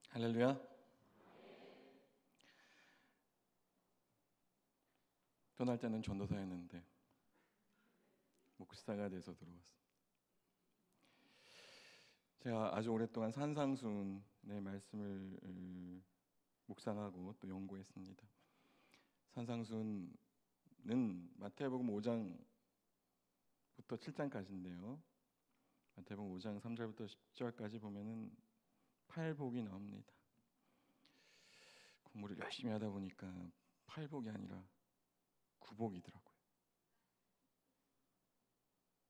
할렐루야. 떠날 때는 전도사였는데 목사가 돼서 들어왔어. 제가 아주 오랫동안 산상순의 말씀을 묵상하고 또 연구했습니다. 산상순은 마태복음 5장부터 7장까지인데요. 마태복음 5장 3절부터 10절까지 보면은 8복이 나옵니다. 공부를 열심히 하다 보니까 8복이 아니라 9복이더라고요.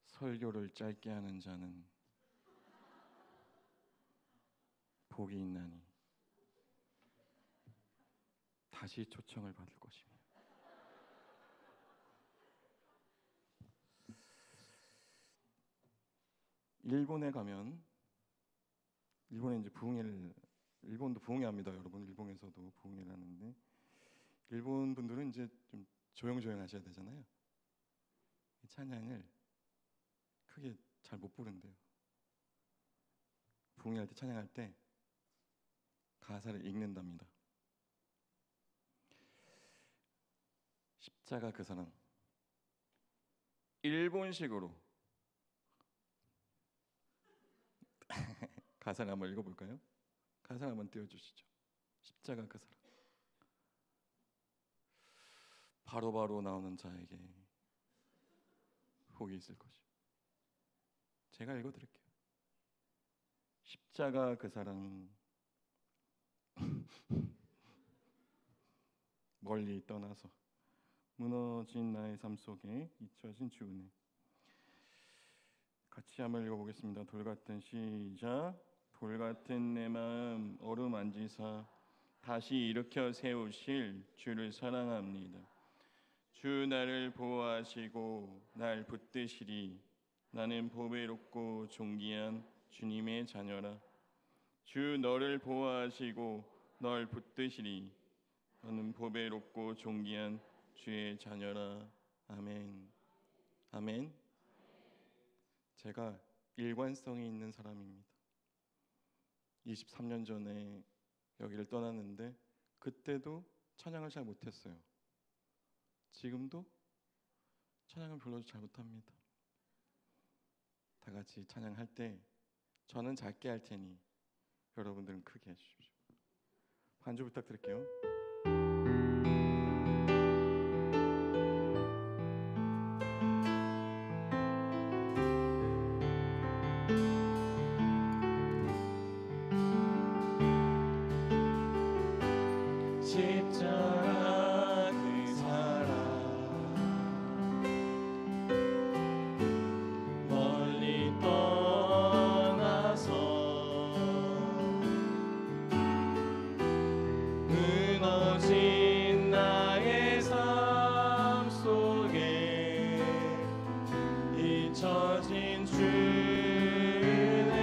설교를 짧게 하는 자는 복이 있나니 다시 초청을 받을 것이며. 일본에 가면, 일본에 이제 일본도 부흥회합니다. 여러분, 일본에서도 부흥회를 하는데 일본 분들은 이제 좀 조용조용 하셔야 되잖아요. 찬양을 크게 잘 못 부른대요. 부흥회할 때, 찬양할 때 가사를 읽는답니다. 십자가 그 사랑. 일본식으로 가사를 한번 읽어볼까요? 가사를 한번 띄워주시죠. 십자가 그 사랑. 바로바로 나오는 자에게 복이 있을 것이요. 제가 읽어드릴게요. 십자가 그 사랑. 멀리 떠나서 무너진 나의 삶 속에 잊혀진 주 은혜. 같이 한번 읽어보겠습니다. 돌같은 시작. 돌같은 내 마음 어루만지사 다시 일으켜 세우실 주를 사랑합니다. 주 나를 보호하시고 날 붙드시리. 나는 보배롭고 존귀한 주님의 자녀라. 주 너를 보호하시고 널 붙드시리. 너는 보배롭고 존귀한 주의 자녀라. 아멘. 아멘. 제가 일관성이 있는 사람입니다. 23년 전에 여기를 떠났는데 그때도 찬양을 잘 못했어요. 지금도 찬양을 별로 잘 못합니다. 다 같이 찬양할 때 저는 작게 할 테니 여러분들은 크게 해주십시오. 반주 부탁드릴게요. 십자가 그 사랑 멀리 떠나서 무너진 나의 삶 속에 잊혀진 주 은혜.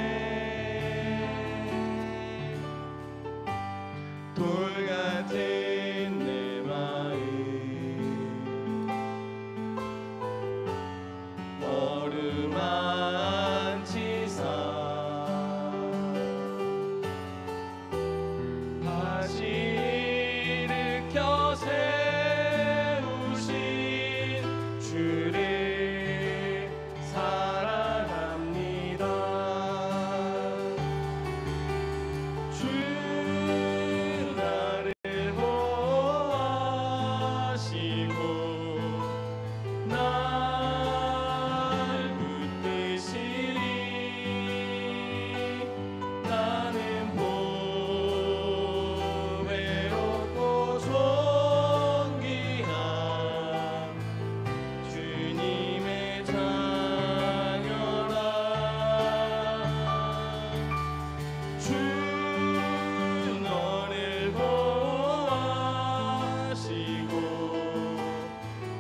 돌같은 내 마음 어루만지사 다시 일으켜 세우신 주를 사랑합니다. 주 나를 보호하시고 날 붙드시리. 나는 보배롭고 존귀한 주님의 자녀라. 주 너를 보호하시고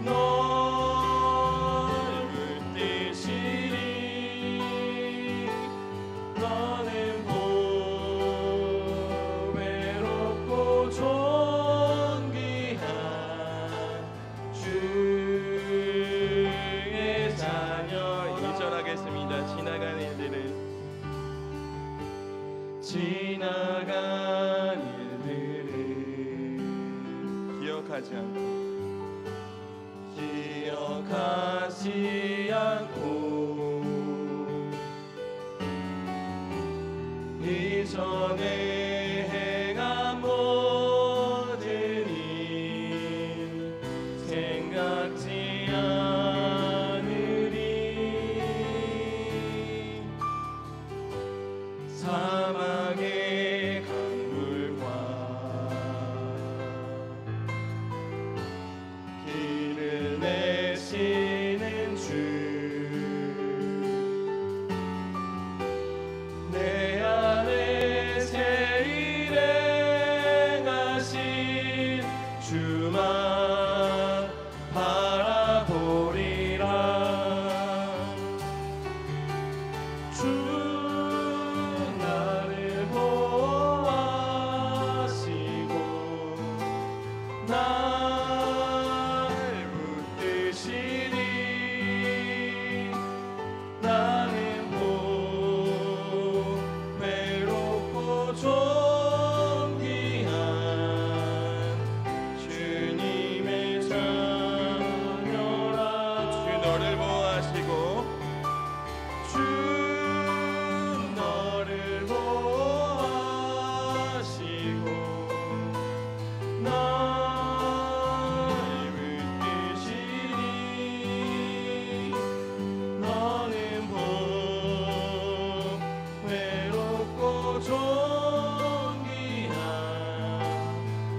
널 붙드시리. 너는 보배롭고 존귀한 주의 자녀. 2절 하겠습니다. 지나간 일들은 지나간 기억하지 않고 기억하지 않고 이전에 행한 모든 일 생각지 않으리. 사망의 강물과 길을 내시는 주 내 안에 새 일행하신 주만 바라보리라. 주 나를 보호하시고 나를 붙드시니 나는 외롭고 존귀한 주님의 자녀라. 주 너를 보호하시고 주 너를 보호하시고 나를 붙드시니 너는 외롭고 존귀한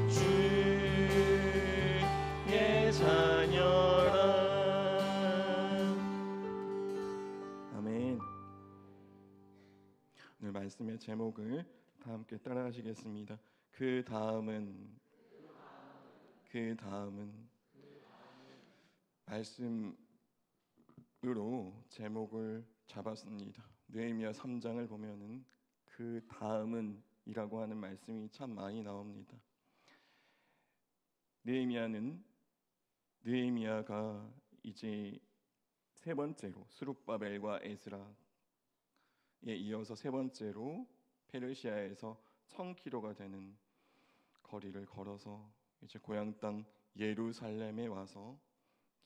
주의 자녀라. 아멘. 오늘 말씀의 제목을 다 함께 따라하시겠습니다. 그 다음은 말씀으로 제목을 잡았습니다. 느헤미야 3장을 보면은 그 다음은 이라고 하는 말씀이 참 많이 나옵니다. 느헤미야가 이제 세 번째로 스룹바벨과 에스라에 이어서 세 번째로 페르시아에서 1000km가 되는 거리를 걸어서 이제 고향 땅 예루살렘에 와서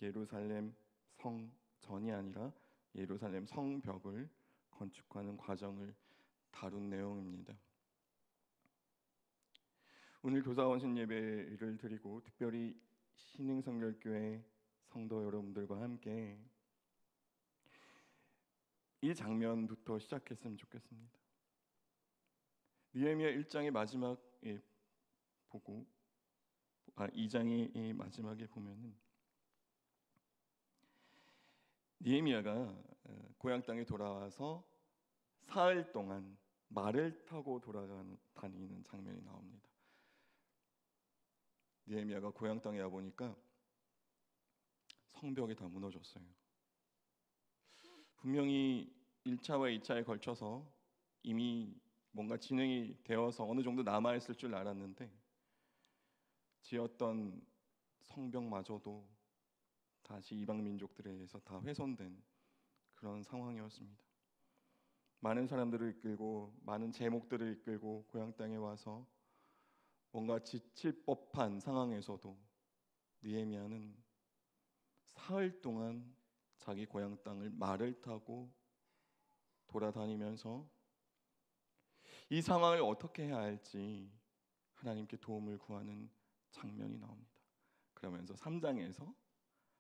예루살렘 성전이 아니라 예루살렘 성벽을 건축하는 과정을 다룬 내용입니다. 오늘 교사원신 예배를 드리고 특별히 신흥성결교회 성도 여러분들과 함께 이 장면부터 시작했으면 좋겠습니다. 느헤미야 1장의 마지막에 보고 2장의 마지막에 보면은 느헤미야가 고향 땅에 돌아와서 사흘 동안 말을 타고 다니는 장면이 나옵니다. 느헤미야가 고향 땅에 와 보니까 성벽이 다 무너졌어요. 분명히 1차와 2차에 걸쳐서 이미 뭔가 진행이 되어서 어느 정도 남아있을 줄 알았는데 지었던 성벽마저도 다시 이방 민족들에 의해서 다 훼손된 그런 상황이었습니다. 많은 사람들을 이끌고 많은 제목들을 이끌고 고향 땅에 와서 뭔가 지칠 법한 상황에서도 느헤미야는 사흘 동안 자기 고향 땅을 말을 타고 돌아다니면서 이 상황을 어떻게 해야 할지 하나님께 도움을 구하는 장면이 나옵니다. 그러면서 3장에서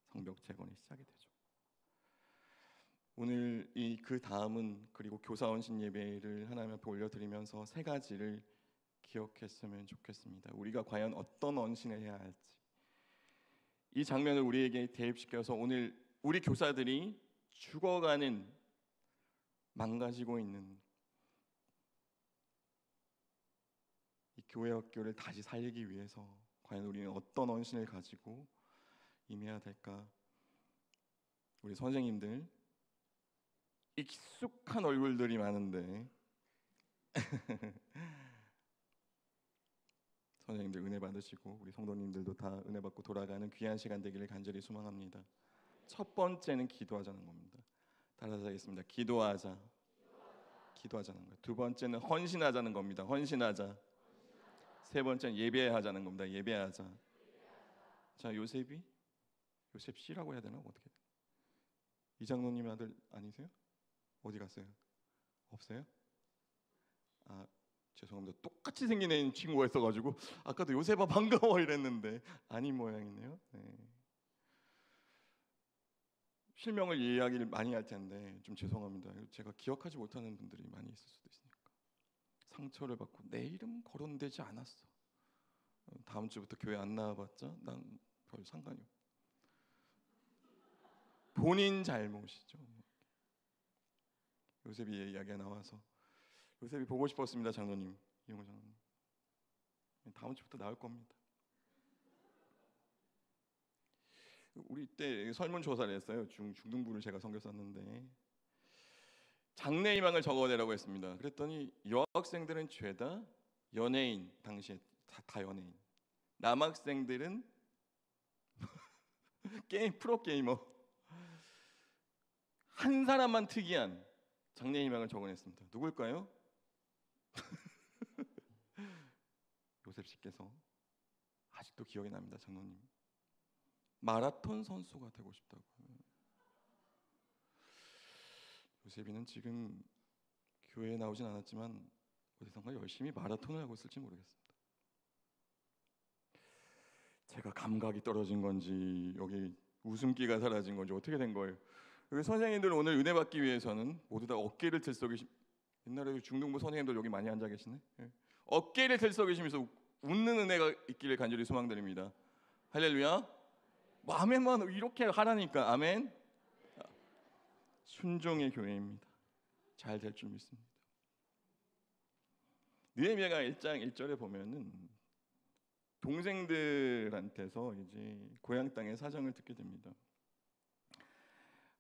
성벽 재건이 시작이 되죠. 오늘 그 다음은 그리고 교사원신 예배를 하나님 앞에 올려드리면서 세 가지를 기억했으면 좋겠습니다. 우리가 과연 어떤 언신을 해야 할지 이 장면을 우리에게 대입시켜서 오늘 우리 교사들이 죽어가는 망가지고 있는 이 교회 학교를 다시 살리기 위해서 과연 우리는 어떤 언신을 가지고 임해야 될까? 우리 선생님들 익숙한 얼굴들이 많은데 선생님들 은혜 받으시고 우리 성도님들도 다 은혜 받고 돌아가는 귀한 시간 되기를 간절히 소망합니다. 첫 번째는 기도하자는 겁니다. 따라서 하겠습니다. 기도하자는 거예요. 두 번째는 헌신하자는 겁니다. 헌신하자. 세 번째는 예배하자는 겁니다. 예배하자. 자, 요셉 씨라고 해야 되나? 어떻게? 이장로님 아들 아니세요? 어디 갔어요? 없어요? 아, 죄송합니다. 똑같이 생긴 애 친구가 있어가지고 아까도 요셉아 반가워 이랬는데 아닌 모양이네요. 네. 실명을 이야기를 많이 할 텐데 좀 죄송합니다. 제가 기억하지 못하는 분들이 많이 있을 수도 있으니까. 상처를 받고 내 이름 거론되지 않았어. 다음 주부터 교회 안 나와봤자 난 별 상관이 없어. 본인 잘못이죠. 요셉이 이야기가 나와서 요셉이 보고 싶었습니다, 장로님. 이용호 장로님. 다음 주부터 나올 겁니다. 우리 때 설문조사를 했어요. 중등부를 제가 선교했었는데 장래희망을 적어내라고 했습니다. 그랬더니 여학생들은 죄다 연예인, 당시에 다 연예인. 남학생들은 프로게이머. 한 사람만 특이한 장래희망을 적어냈습니다. 누굴까요? 요셉 씨께서 아직도 기억이 납니다, 장로님. 마라톤 선수가 되고 싶다고. 요셉이는 지금 교회에 나오진 않았지만 어디선가 열심히 마라톤을 하고 있을지 모르겠습니다. 제가 감각이 떨어진 건지 여기 웃음기가 사라진 건지 어떻게 된 거예요? 여기 선생님들 오늘 은혜 받기 위해서는 모두 다 어깨를 들썩이시. 옛날에 중등부 선생님들 여기 많이 앉아 계시네. 예. 어깨를 들썩이시면서 웃는 은혜가 있기를 간절히 소망드립니다. 할렐루야. 아멘만 이렇게 하라니까. 아멘. 순종의 교회입니다. 잘 될 줄 믿습니다. 느헤미야가 1장 1절에 보면은 동생들한테서 이제 고향 땅의 사정을 듣게 됩니다.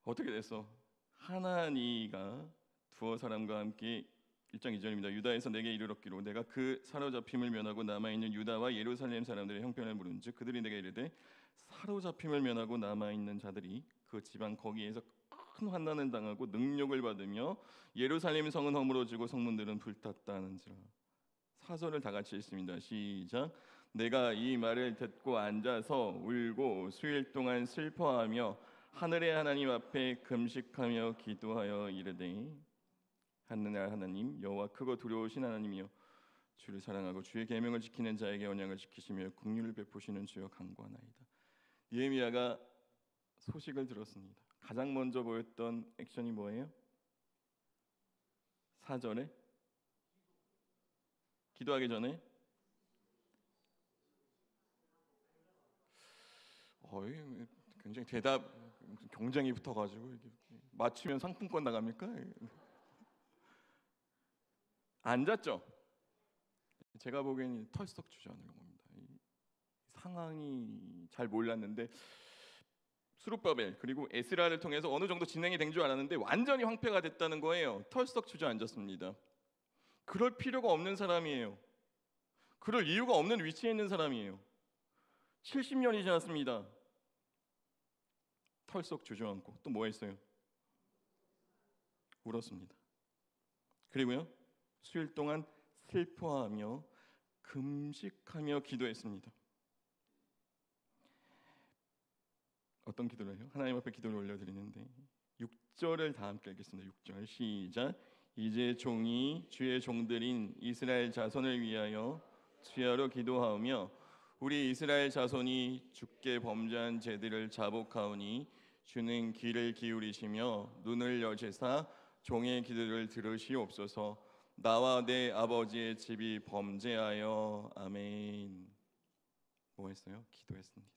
어떻게 됐어? 하나니가 두어 사람과 함께 1장 2절입니다. 유다에서 내게 이르렀기로 내가 그 사로잡힘을 면하고 남아있는 유다와 예루살렘 사람들의 형편을 물은즉 그들이 내게 이르되 사로잡힘을 면하고 남아있는 자들이 그 지방 거기에서 큰 환난을 당하고 능욕을 받으며 예루살렘 성은 허물어지고 성문들은 불탔다는지라. 사절을 다 같이 읽습니다. 시작. 내가 이 말을 듣고 앉아서 울고 수일 동안 슬퍼하며 하늘의 하나님 앞에 금식하며 기도하여 이르되 하늘의 하나님 여호와 크고 두려우신 하나님이여 주를 사랑하고 주의 계명을 지키는 자에게 언약을 지키시며 긍휼을 베푸시는 주여 간구하나이다. 느헤미야가 소식을 들었습니다. 가장 먼저 보였던 액션이 뭐예요? 4절에 기도하기 전에 굉장히 대답 경쟁이 붙어가지고 맞추면 상품권 나갑니까? 앉았죠. 제가 보기엔 털썩 주저하는 겁니다. 상황이 잘 몰랐는데 수룹바벨 그리고 에스라를 통해서 어느 정도 진행이 된 줄 알았는데 완전히 황폐가 됐다는 거예요. 털썩 주저앉았습니다. 그럴 필요가 없는 사람이에요. 그럴 이유가 없는 위치에 있는 사람이에요. 70년이 지났습니다. 털썩 주저앉고 또 뭐 했어요? 울었습니다. 그리고요 수일 동안 슬퍼하며 금식하며 기도했습니다. 어떤 기도를 해요? 하나님 앞에 기도를 올려드리는데 6절을 다 함께 읽겠습니다. 6절 시작. 이제 종이 주의 종들인 이스라엘 자손을 위하여 주야로 기도하오며 우리 이스라엘 자손이 주께 범죄한 죄들을 자복하오니 주는 귀를 기울이시며 눈을 여시사 종의 기도를 들으시옵소서. 나와 내 아버지의 집이 범죄하여 아멘. 뭐 했어요? 기도했습니다.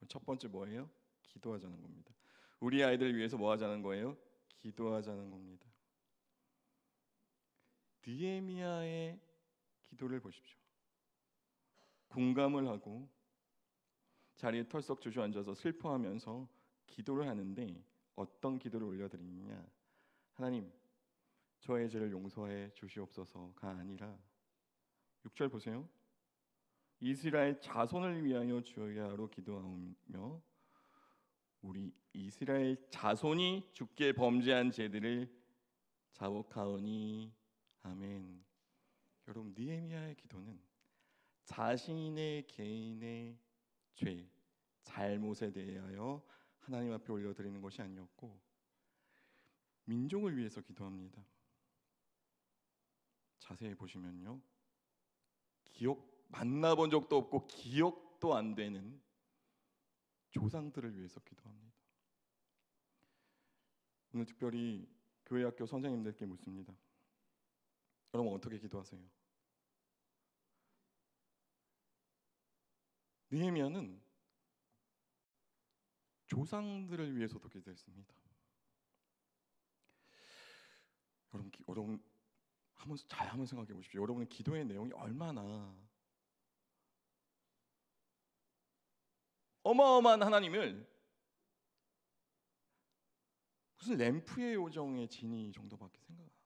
첫 번째 뭐예요? 기도하자는 겁니다. 우리 아이들 위해서 뭐 하자는 거예요? 기도하자는 겁니다. 느헤미야의 기도를 보십시오. 공감을 하고 자리에 털썩 주저앉아서 슬퍼하면서 기도를 하는데 어떤 기도를 올려드리느냐? 하나님, 저의 죄를 용서해 주시옵소서가 아니라 6절 보세요. 이스라엘 자손을 위하여 주야로 기도하며 우리 이스라엘 자손이 주께 범죄한 죄들을 자복하오니 아멘. 여러분, 느헤미야의 기도는 자신의 개인의 죄, 잘못에 대하여 하나님 앞에 올려드리는 것이 아니었고 민족을 위해서 기도합니다. 자세히 보시면요, 만나본 적도 없고 기억도 안 되는 조상들을 위해서 기도합니다. 오늘 특별히 교회 학교 선생님들께 묻습니다. 여러분 어떻게 기도하세요? 느헤미야는 조상들을 위해서도 기도했습니다. 여러분 한번 생각해 보십시오. 여러분의 기도의 내용이 얼마나 어마어마한 하나님을 무슨 램프의 요정의 지니 정도밖에 생각 안 해요.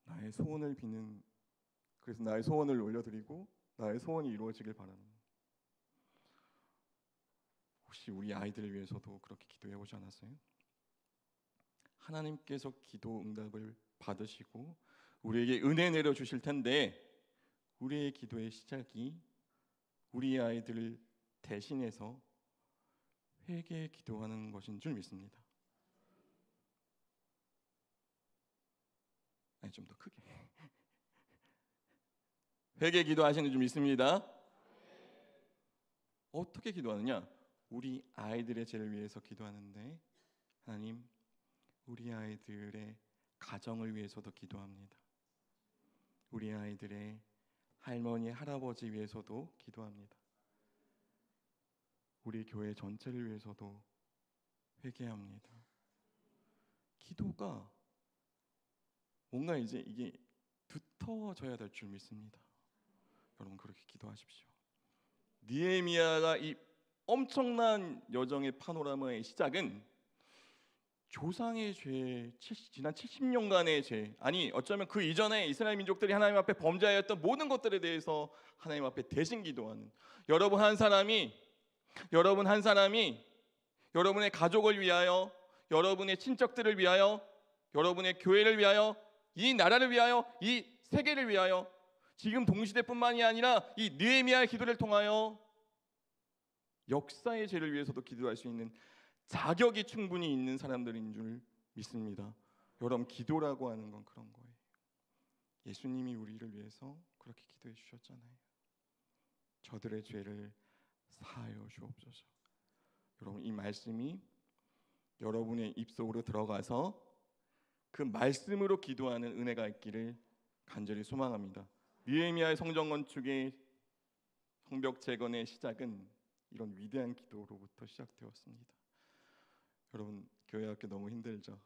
나의 소원을 비는, 그래서 나의 소원을 올려드리고 나의 소원이 이루어지길 바라는. 혹시 우리 아이들을 위해서도 그렇게 기도해 보지 않았어요? 하나님께서 기도 응답을 받으시고 우리에게 은혜 내려 주실 텐데 우리의 기도의 시작이 우리 아이들을 대신해서 회개 기도하는 것인 줄 믿습니다. 아니 좀 더 크게 회개 기도하시는 줄 믿습니다. 어떻게 기도하느냐? 우리 아이들의 죄를 위해서 기도하는데 하나님, 우리 아이들의 가정을 위해서도 기도합니다. 우리 아이들의 할머니, 할아버지 위해서도 기도합니다. 우리 교회 전체를 위해서도 회개합니다. 기도가 뭔가 이제 이게 두터워져야 될 줄 믿습니다. 여러분 그렇게 기도하십시오. 느헤미야가 이 엄청난 여정의 파노라마의 시작은 조상의 죄, 지난 70년간의 죄, 아니 어쩌면 그 이전에 이스라엘 민족들이 하나님 앞에 범죄하였던 모든 것들에 대해서 하나님 앞에 대신 기도하는 여러분 한 사람이 여러분의 가족을 위하여, 여러분의 친척들을 위하여, 여러분의 교회를 위하여, 이 나라를 위하여, 이 세계를 위하여, 지금 동시대뿐만이 아니라 이 느헤미야의 기도를 통하여 역사의 죄를 위해서도 기도할 수 있는 자격이 충분히 있는 사람들인 줄 믿습니다. 여러분 기도라고 하는 건 그런 거예요. 예수님이 우리를 위해서 그렇게 기도해 주셨잖아요. 저들의 죄를 사하여 주옵소서. 여러분 이 말씀이 여러분의 입속으로 들어가서 그 말씀으로 기도하는 은혜가 있기를 간절히 소망합니다. 느헤미야의 성전 건축의 성벽 재건의 시작은 이런 위대한 기도로부터 시작되었습니다. 여러분 교회 학교 너무 힘들죠?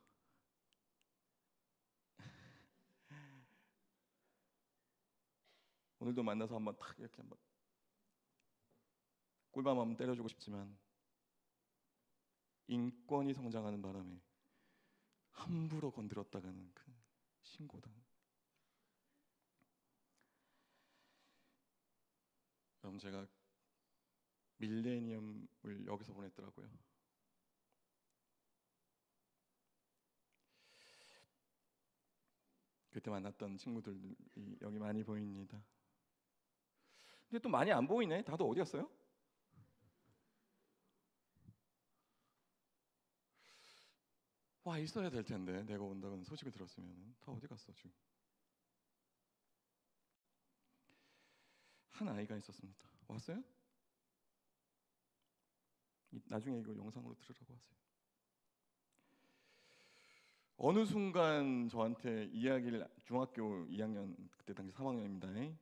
오늘도 만나서 한번 탁 이렇게 한번 꿀밤 한번 때려주고 싶지만 인권이 성장하는 바람에 함부로 건드렸다가는 그 신고당. 여러분 제가 밀레니엄을 여기서 보냈더라고요. 그때 만났던 친구들이 여기 많이 보입니다. 근데 또 많이 안 보이네. 다들 어디 갔어요? 와 있어야 될 텐데 내가 온다는 소식을 들었으면 다 어디 갔어 지금? 한 아이가 있었습니다. 왔어요? 나중에 이거 영상으로 들으라고 하세요. 어느 순간 저한테 이야기를 중학교 2학년 그때 당시 3학년입니다.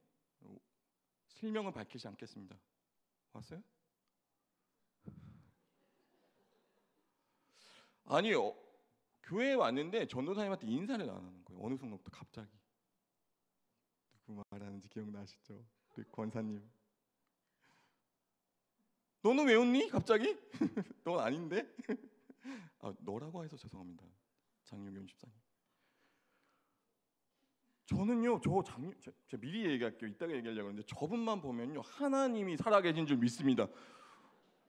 실명을 밝히지 않겠습니다. 왔어요? 아니요. 교회에 왔는데 전도사님한테 인사를 안 하는 거예요. 어느 순간부터 갑자기. 누구 말하는지 기억나시죠? 우리 권사님. 너는 왜 왔니? 갑자기? 넌 아닌데? 아, 너라고 해서 죄송합니다. 장유경 집사님. 저는요, 제가 미리 얘기할게요. 이따가 얘기하려고 하는데 저분만 보면요, 하나님이 살아계신 줄 믿습니다.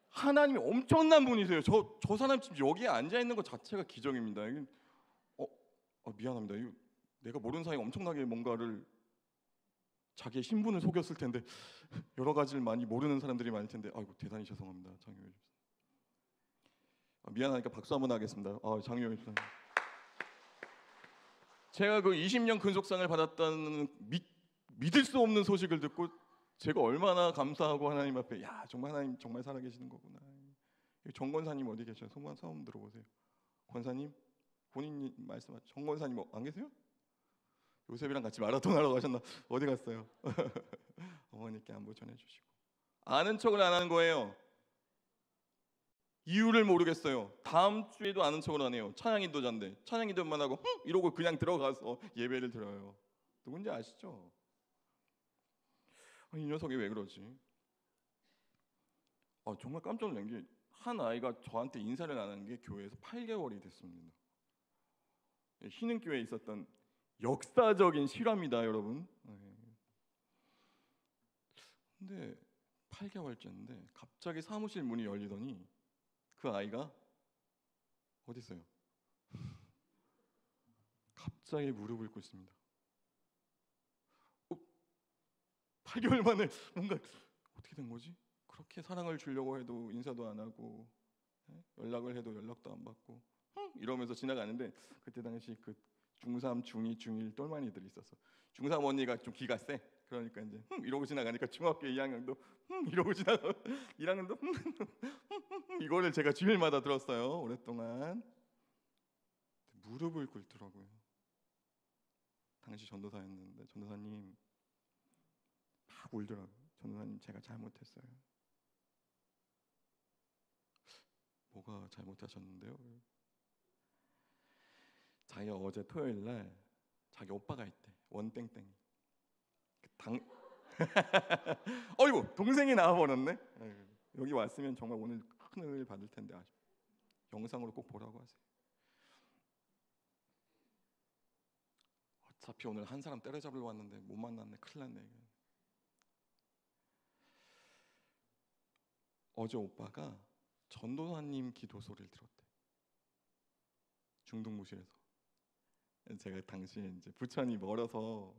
하나님이 엄청난 분이세요. 저 사람 지금 여기에 앉아 있는 것 자체가 기적입니다. 미안합니다. 이거 내가 모르는 사이에 엄청나게 뭔가를 자기의 신분을 속였을 텐데 여러 가지를 많이 모르는 사람들이 많을 텐데 아이고 대단히 죄송합니다, 장효일 집사님. 미안하니까 박수 한번 하겠습니다. 장효일 집사님. 제가 그 20년 근속상을 받았다는 믿을 수 없는 소식을 듣고 제가 얼마나 감사하고 하나님 앞에 야 정말 하나님 정말 살아계시는 거구나. 정 권사님 어디 계셔요? 소문 들어보세요. 권사님 본인이 말씀하죠. 정 권사님 안 계세요? 요셉이랑 같이 마라톤 하러 가셨나? 어디 갔어요? 어머니께 안부 전해주시고. 아는 척을 안 하는 거예요. 이유를 모르겠어요. 다음 주에도 아는 척을 안 해요. 찬양 인도자인데 찬양 인도만 하고 이러고 그냥 들어가서 예배를 드려요. 누군지 아시죠? 이 녀석이 왜 그러지? 정말 깜짝 놀란 게 한 아이가 저한테 인사를 안 하는 게 교회에서 8개월이 됐습니다. 희능교회에 있었던 역사적인 실화입니다, 여러분. 근데 8개월째인데 갑자기 사무실 문이 열리더니 그 아이가 어디 있어요? 갑자기 무릎을 꿇고 있습니다. 8개월 만에 뭔가 어떻게 된 거지? 그렇게 사랑을 주려고 해도 인사도 안 하고 연락을 해도 연락도 안 받고 이러면서 지나가는데 그때 당시 그 중3, 중2, 중1 똘마니들이 있었어. 중3 언니가 좀 기가 세. 그러니까 이제 이러고 지나가니까 중학교 2학년도 이러고 지나가 1학년도 이거를 제가 주일마다 들었어요. 오랫동안 무릎을 꿇더라고요. 당시 전도사였는데 전도사님 막 울더라고요. 전도사님 제가 잘못했어요. 뭐가 잘못하셨는데요? 자기가 어제 토요일 날 자기 오빠가 있대. 원땡땡이. 어이구 동생이 나와버렸네. 여기 왔으면 정말 오늘 큰 은혜를 받을 텐데 영상으로 꼭 보라고 하세요. 어차피 오늘 한 사람 때려잡으러 왔는데 못 만났네. 큰일 났네. 어제 오빠가 전도사님 기도 소리를 들었대. 중동무실에서. 제가 당시에 이제 부천이 멀어서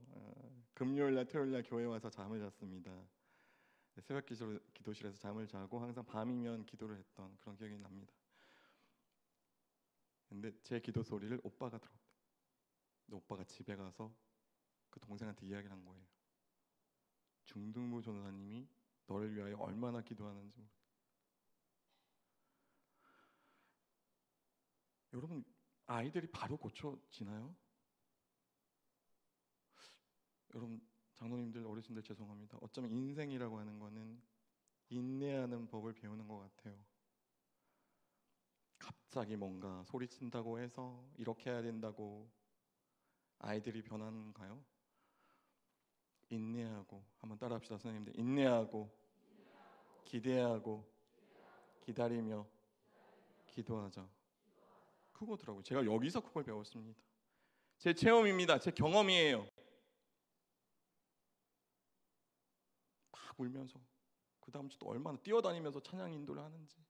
금요일날 토요일날 교회 와서 잠을 잤습니다. 새벽 기도실에서 잠을 자고 항상 밤이면 기도를 했던 그런 기억이 납니다. 근데 제 기도 소리를 오빠가 들었대. 근데 오빠가 집에 가서 그 동생한테 이야기를 한 거예요. 중등부 전도사님이 너를 위하여 얼마나 기도하는지 모르겠다. 여러분 아이들이 바로 고쳐지나요? 여러분 장로님들 어르신들 죄송합니다. 어쩌면 인생이라고 하는 거는 인내하는 법을 배우는 것 같아요. 갑자기 뭔가 소리친다고 해서 이렇게 해야 된다고 아이들이 변하는가요? 인내하고 한번 따라합시다. 선생님들 인내하고 기대하고 기다리며 기도하자. 그거더라고요. 제가 여기서 그걸 배웠습니다. 제 체험입니다. 제 경험이에요. 막 울면서 그 다음 주도 얼마나 뛰어다니면서 찬양 인도를 하는지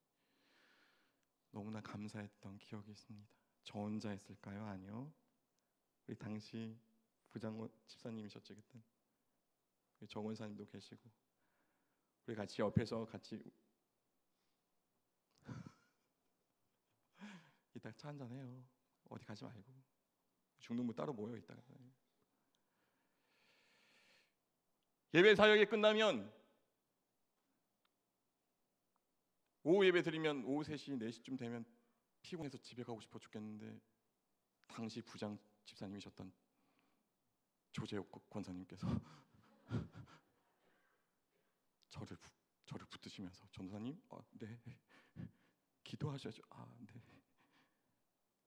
너무나 감사했던 기억이 있습니다. 저 혼자 했을까요? 아니요. 우리 당시 부장 집사님이셨죠 그때. 정원사님도 계시고 우리 같이 옆에서 같이 이따 차 한잔 해요. 어디 가지 말고 중등부 따로 모여 있다가 예배 사역이 끝나면 오후 예배 드리면 오후 3시, 4시쯤 되면 피곤해서 집에 가고 싶어 죽겠는데 당시 부장 집사님이셨던 조재욱 권사님께서 저를 붙드시면서 전도사님, 네, 기도하셔야죠. 네.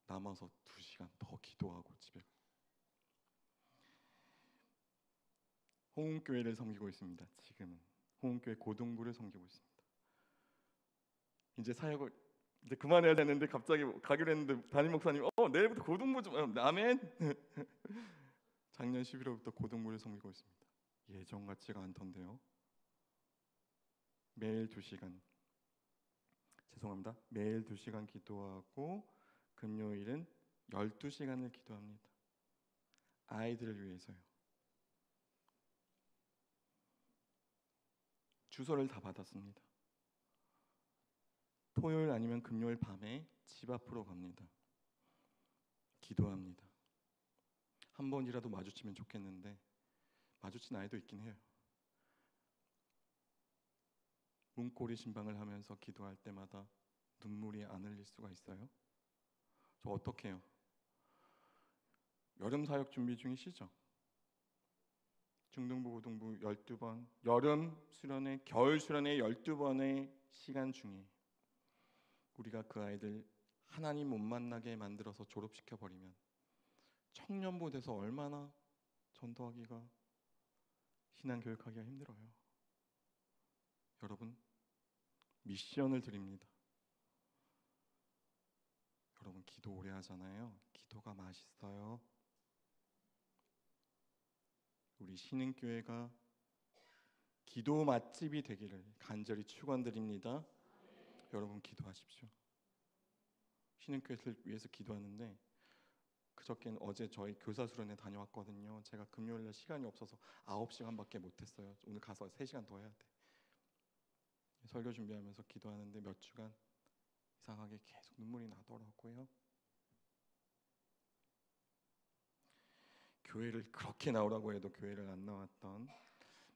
남아서 2시간 더 기도하고 집에 홍은교회를 섬기고 있습니다. 지금은 홍은교회 고등부를 섬기고 있습니다. 이제 사역을 이제 그만해야 되는데 갑자기 가기로 했는데 담임 목사님 내일부터 고등부 좀 아멘. 작년 11월부터 고등부를 섬기고 있습니다. 예전 같지가 않던데요. 매일 2시간 죄송합니다. 매일 2시간 기도하고 금요일은 12시간을 기도합니다. 아이들을 위해서요. 주소를 다 받았습니다. 토요일 아니면 금요일 밤에 집 앞으로 갑니다. 기도합니다. 한 번이라도 마주치면 좋겠는데 마주친 아이도 있긴 해요. 문고리 신방을 하면서 기도할 때마다 눈물이 안 흘릴 수가 있어요? 저 어떻게 해요? 여름 사역 준비 중이시죠? 중등부, 고등부 12번, 여름 수련회, 겨울 수련회 12번의 시간 중에 우리가 그 아이들 하나님 못 만나게 만들어서 졸업시켜버리면 청년부 돼서 얼마나 전도하기가, 신앙교육하기가 힘들어요. 여러분, 미션을 드립니다. 여러분, 기도 오래 하잖아요. 기도가 맛있어요. 우리 신흥교회가 기도 맛집이 되기를 간절히 축원드립니다. 여러분, 기도하십시오. 신흥교회를 위해서 기도하는데, 그저께는 어제 저희 교사 수련회 다녀왔거든요. 제가 금요일날 시간이 없어서 9시간밖에 못했어요. 오늘 가서 3시간 더 해야 돼. 설교 준비하면서 기도하는데 몇 주간 이상하게 계속 눈물이 나더라고요. 교회를 그렇게 나오라고 해도 교회를 안 나왔던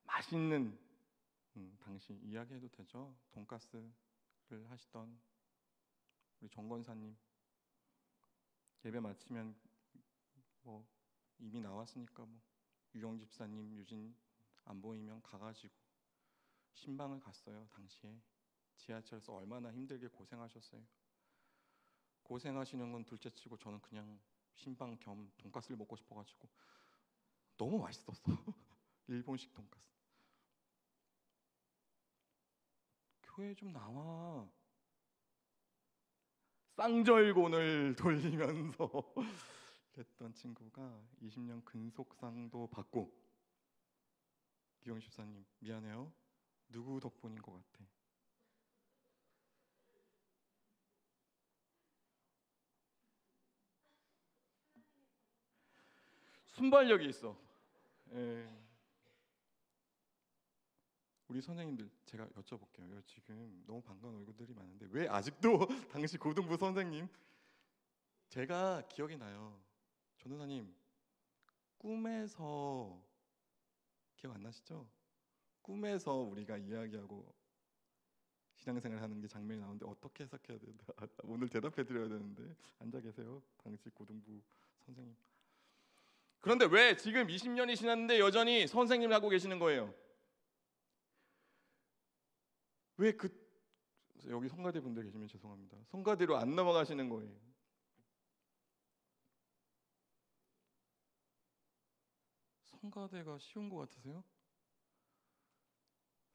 맛있는, 당시 이야기해도 되죠? 돈가스를 하시던 우리 정권사님, 예배 마치면 뭐 이미 나왔으니까 뭐 유영 집사님, 유진 안 보이면 가가지고 신방을 갔어요. 당시에 지하철에서 얼마나 힘들게 고생하셨어요. 고생하시는 건 둘째치고 저는 그냥 신방 겸 돈가스를 먹고 싶어가지고 너무 맛있었어. 일본식 돈가스. 교회 좀 나와. 쌍절곤을 돌리면서 그랬던 친구가 20년 근속상도 받고, 기영 집사님 미안해요. 누구 덕분인 것 같아? 순발력이 있어. 예. 우리 선생님들 제가 여쭤볼게요. 지금 너무 반가운 얼굴들이 많은데 왜 아직도 당시 고등부 선생님, 제가 기억이 나요. 전도사님 꿈에서, 기억 안 나시죠? 꿈에서 우리가 이야기하고 신앙생활 하는 게 장면이 나오는데 어떻게 해석해야 되나 오늘 대답해 드려야 되는데 앉아 계세요. 당시 고등부 선생님. 그런데 왜 지금 20년이 지났는데 여전히 선생님을 하고 계시는 거예요? 왜 여기 성가대 분들 계시면 죄송합니다. 성가대로 안 넘어가시는 거예요? 성가대가 쉬운 것 같으세요?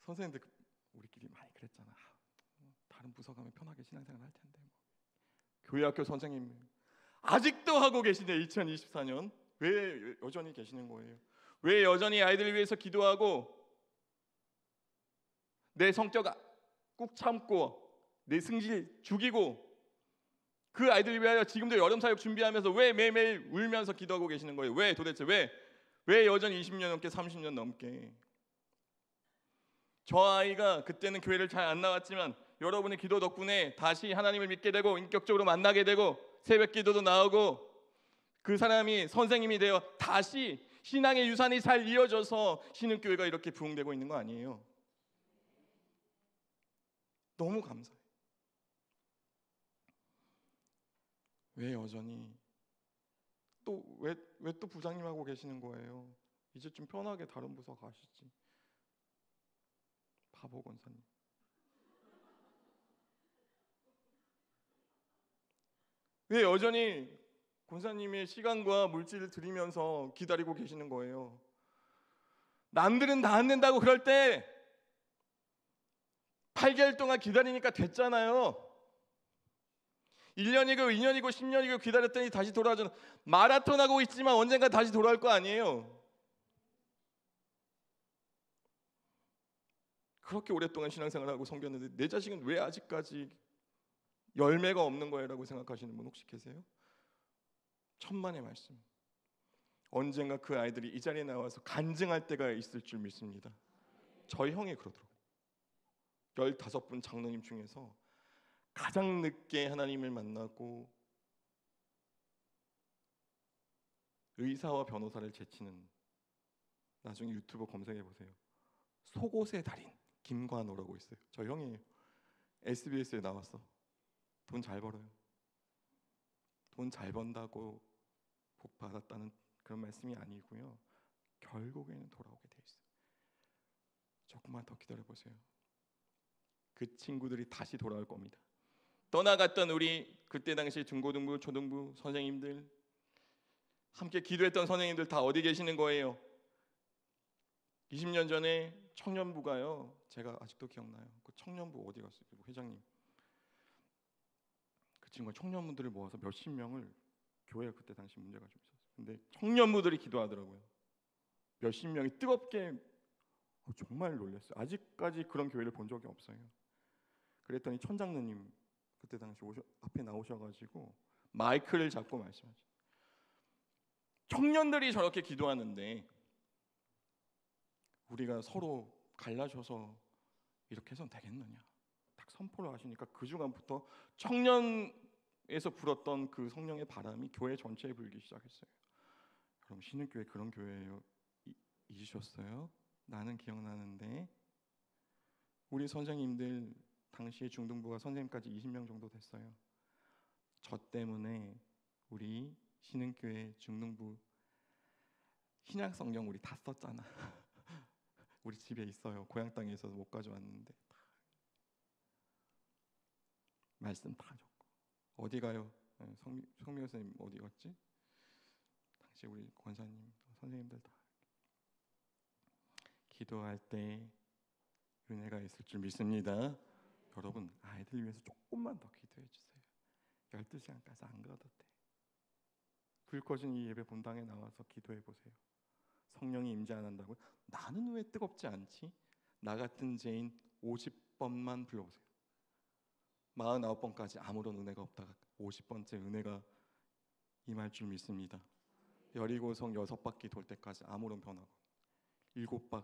선생님들 우리끼리 많이 그랬잖아. 다른 부서 가면 편하게 신앙생활 할 텐데. 교회학교 선생님 아직도 하고 계시네. 2024년 왜 여전히 계시는 거예요? 왜 여전히 아이들을 위해서 기도하고 내 성격 꾹 참고 내 승질 죽이고 그 아이들을 위하여 지금도 여름 사역 준비하면서 왜 매일매일 울면서 기도하고 계시는 거예요? 왜 도대체 왜 여전히 20년 넘게 30년 넘게? 저 아이가 그때는 교회를 잘 안 나왔지만 여러분의 기도 덕분에 다시 하나님을 믿게 되고 인격적으로 만나게 되고 새벽 기도도 나오고 그 사람이 선생님이 되어 다시 신앙의 유산이 잘 이어져서 신흥교회가 이렇게 부흥되고 있는 거 아니에요? 너무 감사해요. 왜 여전히 왜 또 부장님하고 계시는 거예요? 이제 좀 편하게 다른 부서 가시지. 바보 권사님. 왜 여전히 권사님의 시간과 물질을 드리면서 기다리고 계시는 거예요? 남들은 다 안 된다고 그럴 때 8개월 동안 기다리니까 됐잖아요. 1년이고 2년이고 10년이고 기다렸더니 다시 돌아오잖아. 마라톤 하고 있지만 언젠가 다시 돌아올 거 아니에요. 그렇게 오랫동안 신앙생활하고 섬겼는데 내 자식은 왜 아직까지 열매가 없는 거야라고 생각하시는 분 혹시 계세요? 천만의 말씀. 언젠가 그 아이들이 이 자리에 나와서 간증할 때가 있을 줄 믿습니다. 저희 형이 그러더라고요. 15분 장로님 중에서 가장 늦게 하나님을 만나고 의사와 변호사를 제치는, 나중에 유튜브 검색해 보세요. 속옷의 달인 김관호라고 있어요. 저 형이에요. SBS에 나왔어. 돈 잘 벌어요. 돈 잘 번다고 복 받았다는 그런 말씀이 아니고요. 결국에는 돌아오게 돼 있어요. 조금만 더 기다려 보세요. 그 친구들이 다시 돌아올 겁니다. 떠나갔던 우리 그때 당시 중고등부, 초등부 선생님들, 함께 기도했던 선생님들 다 어디 계시는 거예요? 20년 전에 청년부가요. 제가 아직도 기억나요. 그 청년부 어디 갔어요? 그 회장님. 그 친구가 청년부들을 모아서 몇십 명을, 교회가 그때 당시 문제가 좀 있었어요. 근데 청년부들이 기도하더라고요. 몇십 명이 뜨겁게, 정말 놀랐어요. 아직까지 그런 교회를 본 적이 없어요. 그랬더니 천장로님 그때 당시 앞에 나오셔가지고 마이크를 잡고 말씀하셨어요. 청년들이 저렇게 기도하는데 우리가 서로 갈라져서 이렇게 해서는 되겠느냐, 딱 선포를 하시니까 그 주간부터 청년에서 불었던 그 성령의 바람이 교회 전체에 불기 시작했어요. 여러분, 신흥교회 그런 교회예요? 잊으셨어요? 나는 기억나는데 우리 선생님들 당시에 중등부가 선생님까지 20명 정도 됐어요. 저 때문에 우리 신흥교회 중등부 신약성경 우리 다 썼잖아. 우리 집에 있어요. 고향 땅에 있어서 못 가져왔는데 말씀 다 적고. 어디 가요? 성미 선생님 어디 갔지? 당시 우리 권사님 선생님들 다 기도할 때 은혜가 있을 줄 믿습니다. 여러분, 아이들 위해서 조금만 더 기도해 주세요. 12시간까지 안 가도 돼. 불 꺼진 이 예배 본당에 나와서 기도해 보세요. 성령이 임재 안 한다고요? 나는 왜 뜨겁지 않지? 나 같은 죄인 50번만 불러보세요. 49번까지 아무런 은혜가 없다가 50번째 은혜가 임할 줄 믿습니다. 여리고성 6바퀴 돌 때까지 아무런 변화가, 7번째나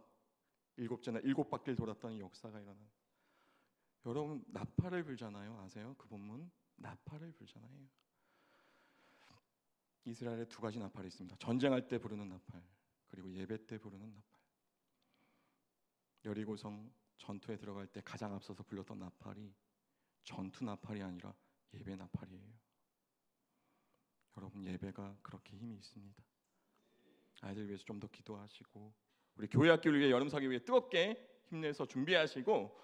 7바퀴를 돌았더니 역사가 일어나요. 여러분, 나팔을 불잖아요. 아세요? 그 본문 나팔을 불잖아요. 이스라엘에 두 가지 나팔이 있습니다. 전쟁할 때 부르는 나팔, 그리고 예배 때 부르는 나팔. 여리고성 전투에 들어갈 때 가장 앞서서 불렀던 나팔이 전투 나팔이 아니라 예배 나팔이에요. 여러분, 예배가 그렇게 힘이 있습니다. 아이들 위해서 좀 더 기도하시고, 우리 교회 학교를 위해 여름 사기 위해 뜨겁게 힘내서 준비하시고,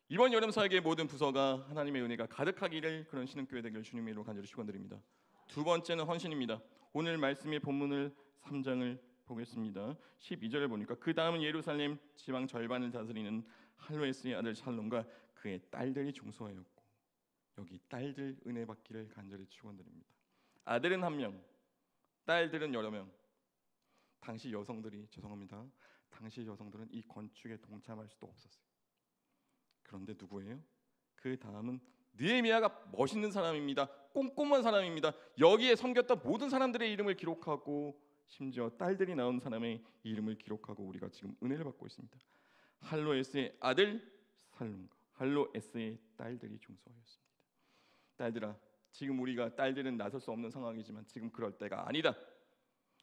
이번 여름 사기의 모든 부서가 하나님의 은혜가 가득하기를, 그런 신흥교회 되기를 주님의 이름으로 간절히 축원드립니다. 두 번째는 헌신입니다. 오늘 말씀의 본문을 3장을 보겠습니다. 12절을 보니까 그 다음은 예루살렘 지방 절반을 다스리는 할로에스의 아들 샬롬과 그의 딸들이 중소하였고, 여기 딸들 은혜 받기를 간절히 축원드립니다. 아들은 1명, 딸들은 여러 명. 당시 여성들이, 죄송합니다, 당시 여성들은 이 건축에 동참할 수도 없었어요. 그런데 누구예요? 그 다음은 느헤미야가 멋있는 사람입니다. 꼼꼼한 사람입니다. 여기에 섬겼던 모든 사람들의 이름을 기록하고, 심지어 딸들이 낳은 사람의 이름을 기록하고 우리가 지금 은혜를 받고 있습니다. 할로에스의 아들 살룸과 할로에스의 딸들이 중소하였습니다. 딸들아, 지금 우리가 딸들은 나설 수 없는 상황이지만 지금 그럴 때가 아니다.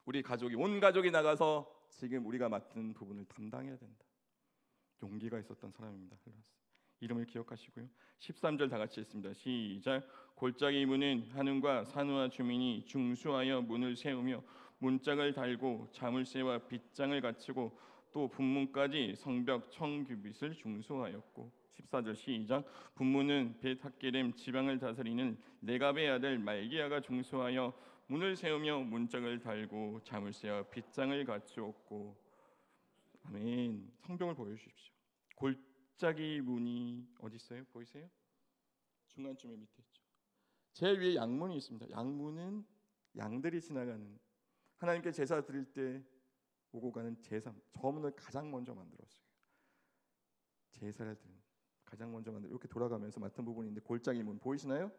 우리 가족이, 온 가족이 나가서 지금 우리가 맡은 부분을 담당해야 된다. 용기가 있었던 사람입니다. 할로에스. 이름을 기억하시고요. 13절 다 같이 했습니다. 시작. 골짜기 문은 한움과 산우와 주민이 중수하여 문을 세우며 문짝을 달고 자물쇠와 빗장을 갖추고 또 분문까지 성벽 청규빗을 중수하였고. 14절 시작. 분문은 벳학게렘 지방을 다스리는 레갑의 아들 말기야가 중수하여 문을 세우며 문짝을 달고 자물쇠와 빗장을 갖추었고. 아멘. 성경을 보여주십시오. 골짜기 문이 어디 있어요? 보이세요? 중간쯤에 밑에 있죠. 제일 위에 양문이 있습니다. 양문은 양들이 지나가는, 하나님께 제사 드릴 때 오고 가는 제사, 저 문을 가장 먼저 만들었어요. 제사를 드리는 가장 먼저 만들, 이렇게 돌아가면서 맡은 부분인데, 골짜기 문 보이시나요?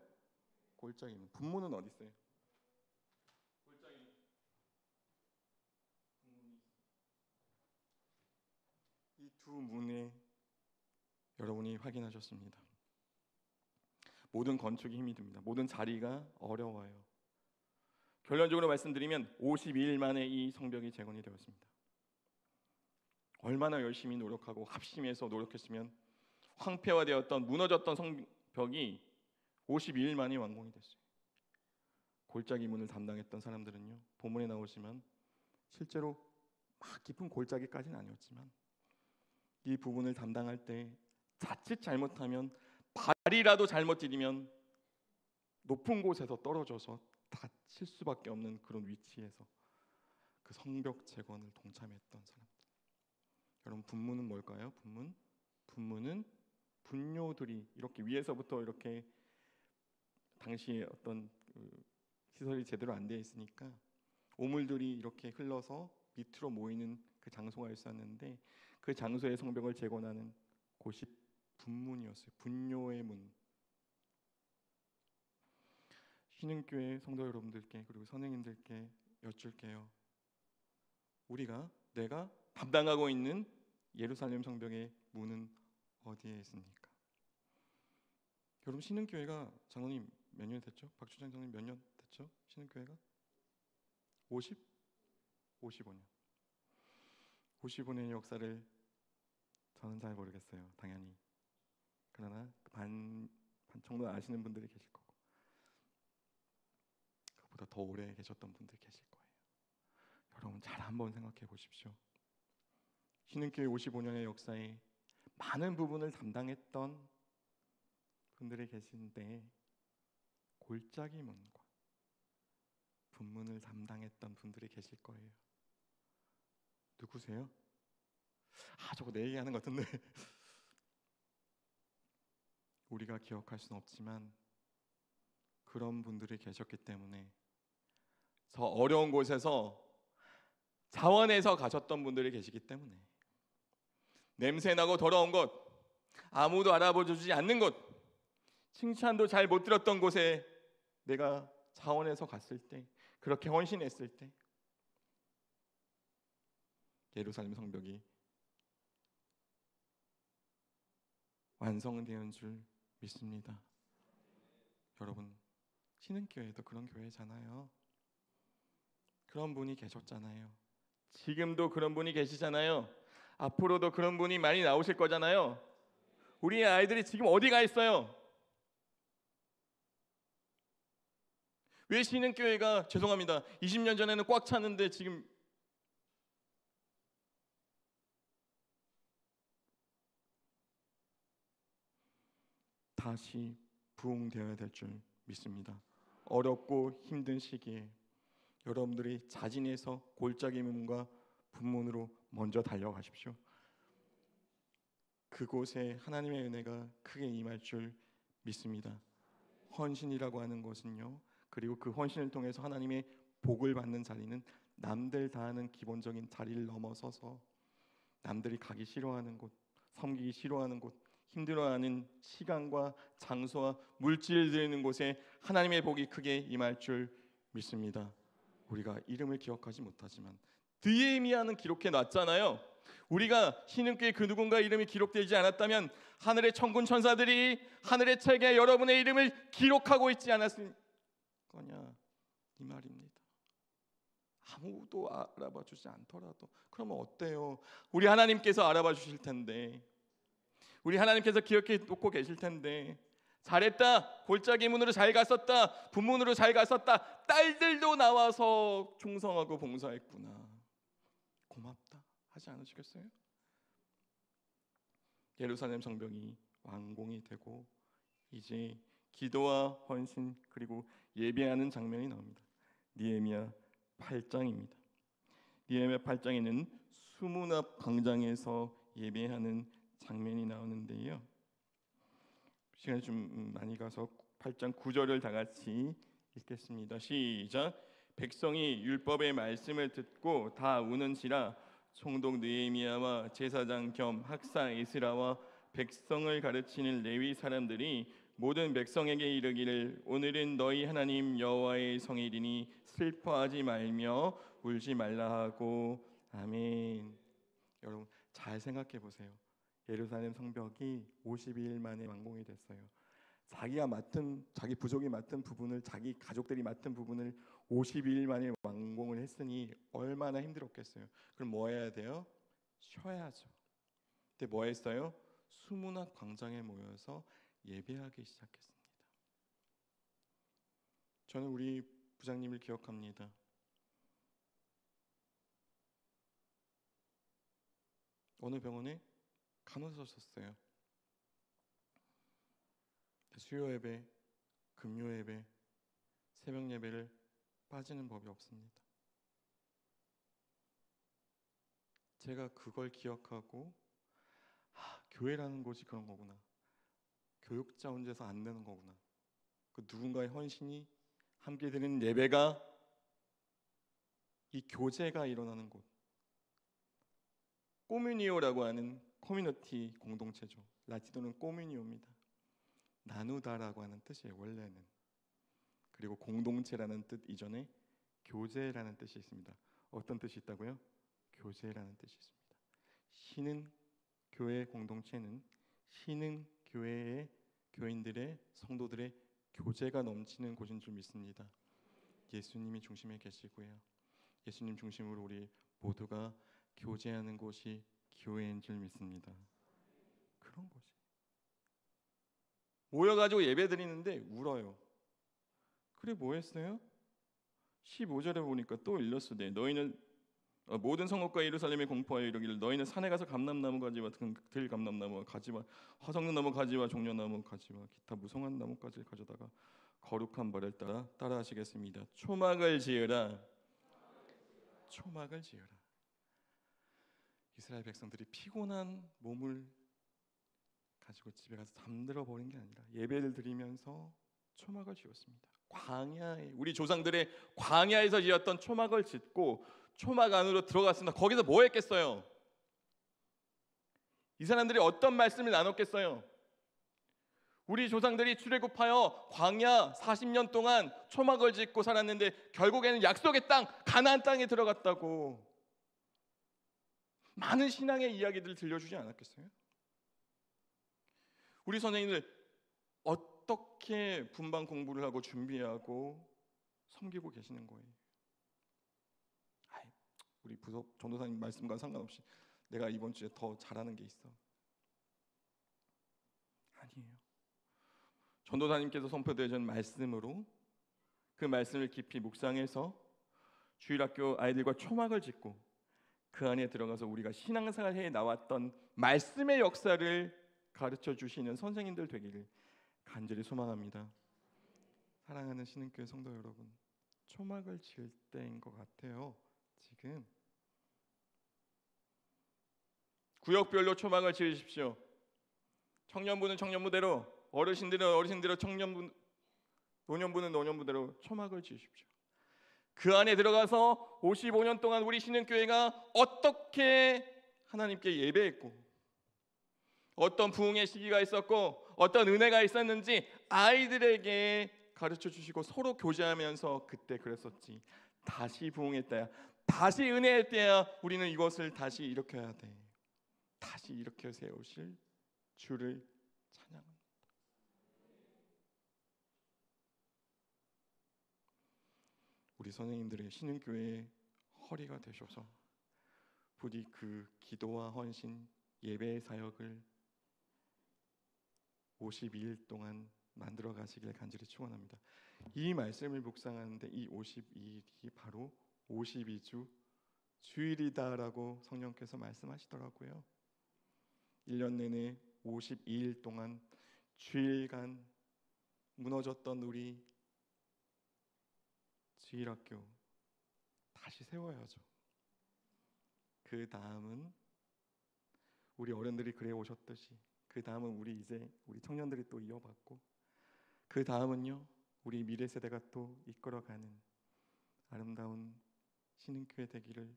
골짜기 문. 분문은 어디 있어요? 골짜기 분문이, 이 두 문에 여러분이 확인하셨습니다. 모든 건축이 힘이 듭니다. 모든 자리가 어려워요. 결론적으로 말씀드리면 52일 만에 이 성벽이 재건이 되었습니다. 얼마나 열심히 노력하고 합심해서 노력했으면 황폐화되었던 무너졌던 성벽이 52일 만에 완공이 됐어요. 골짜기 문을 담당했던 사람들은요, 본문에 나오지만 실제로 막 깊은 골짜기까지는 아니었지만 이 부분을 담당할 때 자칫 잘못하면 발이라도 잘못 디디면 높은 곳에서 떨어져서 다칠 수밖에 없는 그런 위치에서 그 성벽 재건을 동참했던 사람들. 여러분, 분문은 뭘까요? 분문은 분뇨들이 이렇게 위에서부터 이렇게 당시에 어떤 시설이 제대로 안 되어 있으니까 오물들이 이렇게 흘러서 밑으로 모이는 그 장소가 있었는데 그 장소의 성벽을 재건하는 곳이 분문이었어요. 분뇨의 문. 신흥교회 성도 여러분들께 그리고 선생님들께 여쭐게요. 내가 담당하고 있는 예루살렘 성벽의 문은 어디에 있습니까? 여러분, 신흥교회가 장로님 몇 년 됐죠? 박주장 장로님 몇 년 됐죠? 신흥교회가 55년. 55년의 역사를 저는 잘 모르겠어요. 당연히. 그러나 반 정도 아시는 분들이 계실 거고 그보다 더 오래 계셨던 분들 계실 거예요. 여러분, 잘 한번 생각해 보십시오. 신흥교회 55년의 역사에 많은 부분을 담당했던 분들이 계신데 골짜기 문과 분문을 담당했던 분들이 계실 거예요. 누구세요? 저거 내 얘기하는 것 같은데. 우리가 기억할 수는 없지만 그런 분들이 계셨기 때문에 저 어려운 곳에서 자원해서 가셨던 분들이 계시기 때문에 냄새나고 더러운 곳, 아무도 알아보지 않는 곳, 칭찬도 잘 못 들었던 곳에 내가 자원해서 갔을 때, 그렇게 헌신했을 때 예루살렘 성벽이 완성되는 줄 믿습니다. 여러분, 신흥교회도 그런 교회잖아요. 그런 분이 계셨잖아요. 지금도 그런 분이 계시잖아요. 앞으로도 그런 분이 많이 나오실 거잖아요. 우리의 아이들이 지금 어디 가 있어요? 왜 신흥교회가, 죄송합니다, 20년 전에는 꽉 찼는데 지금 다시 부흥되어야 될 줄 믿습니다. 어렵고 힘든 시기에 여러분들이 자진해서 골짜기 문과 분문으로 먼저 달려가십시오. 그곳에 하나님의 은혜가 크게 임할 줄 믿습니다. 헌신이라고 하는 것은요, 그리고 그 헌신을 통해서 하나님의 복을 받는 자리는 남들 다 하는 기본적인 자리를 넘어서서 남들이 가기 싫어하는 곳, 섬기기 싫어하는 곳, 힘들어하는 시간과 장소와 물질을 드리는 곳에 하나님의 복이 크게 임할 줄 믿습니다. 우리가 이름을 기억하지 못하지만 느헤미야는 기록해 놨잖아요. 우리가 신흥교회 그 누군가 이름이 기록되지 않았다면 하늘의 천군 천사들이 하늘의 책에 여러분의 이름을 기록하고 있지 않았을 거냐, 이 말입니다. 아무도 알아봐 주지 않더라도 그러면 어때요? 우리 하나님께서 알아봐 주실 텐데, 우리 하나님께서 기억해 놓고 계실 텐데, 잘했다, 골짜기 문으로 잘 갔었다, 분문으로 잘 갔었다, 딸들도 나와서 충성하고 봉사했구나, 고맙다 하지 않으시겠어요? 예루살렘 성벽이 완공이 되고 이제 기도와 헌신 그리고 예배하는 장면이 나옵니다. 느헤미야 8장입니다. 느헤미야 8장에는 수문 앞 광장에서 예배하는 장면이 나오는데요. 시간이 좀 많이 가서 8장 9절을 다 같이 읽겠습니다. 시작. 백성이 율법의 말씀을 듣고 다 우는지라 총독 느헤미야와 제사장 겸 학사 에스라와 백성을 가르치는 레위 사람들이 모든 백성에게 이르기를 오늘은 너희 하나님 여호와의 성일이니 슬퍼하지 말며 울지 말라 하고 아멘. 여러분 잘 생각해 보세요. 예루살렘 성벽이 52일 만에 완공이 됐어요. 자기 부족이 맡은 부분을, 자기 가족들이 맡은 부분을 52일 만에 완공을 했으니 얼마나 힘들었겠어요. 그럼 뭐 해야 돼요? 쉬어야죠. 근데 뭐 했어요? 수문학 광장에 모여서 예배하기 시작했습니다. 저는 우리 부장님을 기억합니다. 어느 병원에 간호사셨어요. 수요 예배, 금요 예배, 새벽 예배를 빠지는 법이 없습니다. 제가 그걸 기억하고 교회라는 곳이 그런 거구나. 교육자 혼자서 안 되는 거구나. 그 누군가의 헌신이 함께 드리는 예배가, 이 교제가 일어나는 곳. 꼬뮤니오라고 하는 커뮤니티 공동체죠. 라틴어는 꼬뮤니오입니다. 나누다라고 하는 뜻이에요, 원래는. 그리고 공동체라는 뜻 이전에 교제라는 뜻이 있습니다. 어떤 뜻이 있다고요? 교제라는 뜻이 있습니다. 쉬는 교회 공동체는 쉬는 교회의 교인들의, 성도들의 교제가 넘치는 곳인 줄 믿습니다. 예수님이 중심에 계시고요. 예수님 중심으로 우리 모두가 교제하는 곳이 교회인 줄 믿습니다. 그런 곳이. 모여가지고 예배 드리는데 울어요. 그래 뭐 했어요? 15절에 보니까 또 일렀으되 너희는 모든 성읍과 예루살렘에 공포하여 이르기를 너희는 산에 가서 감람나무 가지와 들감람나무 가지와 화성나무 가지와 종려나무 가지와 기타 무성한 나무까지 가져다가 거룩한 벌을 따라 하시겠습니다. 초막을 지으라. 초막을 지으라. 이스라엘 백성들이 피곤한 몸을 가지고 집에 가서 잠들어 버린 게 아니라 예배를 드리면서 초막을 지었습니다. 광야에, 우리 조상들의 광야에서 지었던 초막을 짓고 초막 안으로 들어갔습니다. 거기서 뭐 했겠어요? 이 사람들이 어떤 말씀을 나눴겠어요? 우리 조상들이 출애굽하여 광야 40년 동안 초막을 짓고 살았는데 결국에는 약속의 땅, 가나안 땅에 들어갔다고 많은 신앙의 이야기들을 들려주지 않았겠어요? 우리 선생님들 어떻게 분방 공부를 하고 준비하고 섬기고 계시는 거예요? 우리 부서 전도사님 말씀과 상관없이 내가 이번 주에 더 잘하는 게 있어. 아니에요. 전도사님께서 선포되신 말씀으로 그 말씀을 깊이 묵상해서 주일학교 아이들과 초막을 짓고 그 안에 들어가서 우리가 신앙생활 해 나왔던 말씀의 역사를 가르쳐 주시는 선생님들 되기를 간절히 소망합니다. 사랑하는 신흥교회 성도 여러분, 초막을 지을 때인 것 같아요. 지금 구역별로 초막을 지으십시오. 청년부는 청년부대로, 어르신들은 어르신대로, 노년부는 노년부대로 초막을 지으십시오. 그 안에 들어가서 55년 동안 우리 신흥교회가 어떻게 하나님께 예배했고 어떤 부흥의 시기가 있었고 어떤 은혜가 있었는지 아이들에게 가르쳐 주시고 서로 교제하면서 그때 그랬었지. 다시 부흥의 때야, 다시 은혜의 때야. 우리는 이것을 다시 일으켜야 돼. 다시 일으켜 세우실 주를 찬양합니다. 우리 선생님들의 신흥교회의 허리가 되셔서 부디 그 기도와 헌신, 예배의 사역을 52일 동안 만들어 가시길 간절히 축원합니다. 이 말씀을 묵상하는데 이 52일이 바로 52주 주일이다라고 성령께서 말씀하시더라고요. 1년 내내 52일 동안 주일간 무너졌던 우리 주일학교 다시 세워야죠. 그 다음은 우리 어른들이 그래 오셨듯이 그 다음은 우리 청년들이 또 이어받고 그 다음은요 우리 미래 세대가 또 이끌어가는 아름다운 신흥교회 되기를,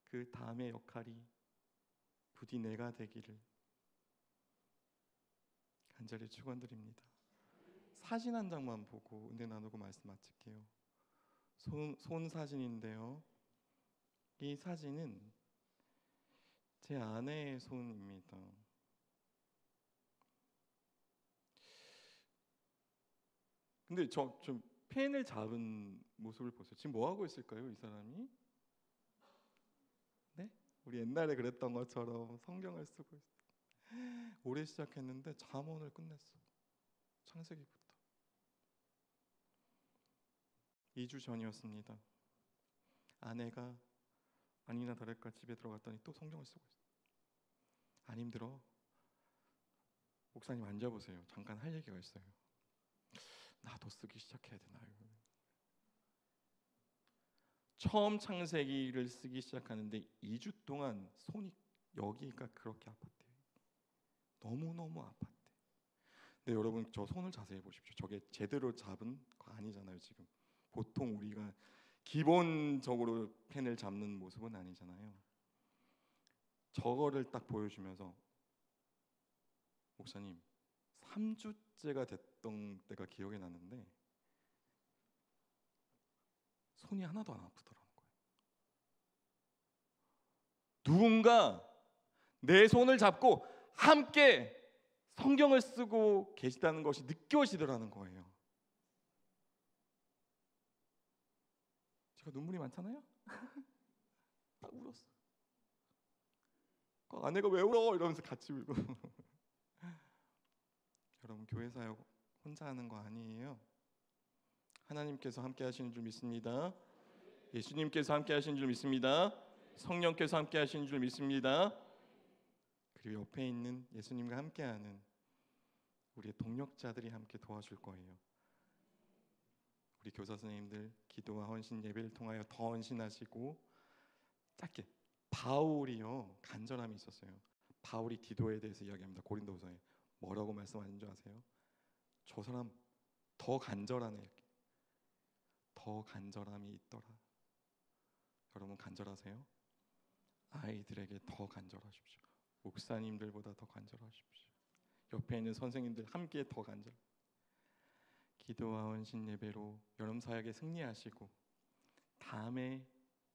그 다음의 역할이 부디 내가 되기를 간절히 축원드립니다. 사진 한 장만 보고 은혜 나누고 말씀 마칠게요. 손 사진인데요. 이 사진은 제 아내의 손입니다. 근데 저 좀 펜을 잡은 모습을 보세요. 지금 뭐 하고 있을까요, 이 사람이? 네? 우리 옛날에 그랬던 것처럼 성경을 쓰고 있어요. 올해 시작했는데 잠언을 끝냈어. 창세기부터. 2주 전이었습니다. 아내가 아니나 다를까 집에 들어갔더니 또 성경을 쓰고 있어요. 안 힘들어? 목사님 앉아보세요. 잠깐 할 얘기가 있어요. 나도 쓰기 시작해야 되나요? 처음 창세기를 쓰기 시작하는데 2주 동안 손이 여기가 그렇게 아팠대요. 너무너무 아팠대. 근데 여러분 저 손을 자세히 보십시오. 저게 제대로 잡은 거 아니잖아요. 지금 보통 우리가 기본적으로 펜을 잡는 모습은 아니잖아요. 저거를 딱 보여주면서 목사님 3주째가 됐던 때가 기억이 나는데 손이 하나도 안 아프더라는 거예요. 누군가 내 손을 잡고 함께 성경을 쓰고 계시다는 것이 느껴지더라는 거예요. 제가 눈물이 많잖아요. 딱 울었어. 아내가 왜 울어? 이러면서 같이 울고. 여러분 교회 사역 혼자 하는 거 아니에요. 하나님께서 함께 하시는 줄 믿습니다. 예수님께서 함께 하시는 줄 믿습니다. 성령께서 함께 하시는 줄 믿습니다. 그리고 옆에 있는 예수님과 함께하는 우리의 동력자들이 함께 도와줄 거예요. 우리 교사 선생님들 기도와 헌신 예배를 통하여 더 헌신하시고 짧게 바울이요 간절함이 있었어요. 바울이 디도에 대해서 이야기합니다. 고린도후서에 뭐라고 말씀하는 줄 아세요? 저 사람 더 간절하네. 이렇게. 더 간절함이 있더라. 여러분 간절하세요? 아이들에게 더 간절하십시오. 목사님들보다 더 간절하십시오. 옆에 있는 선생님들 함께 더 간절. 기도와 헌신 예배로 여름 사역에 승리하시고 다음에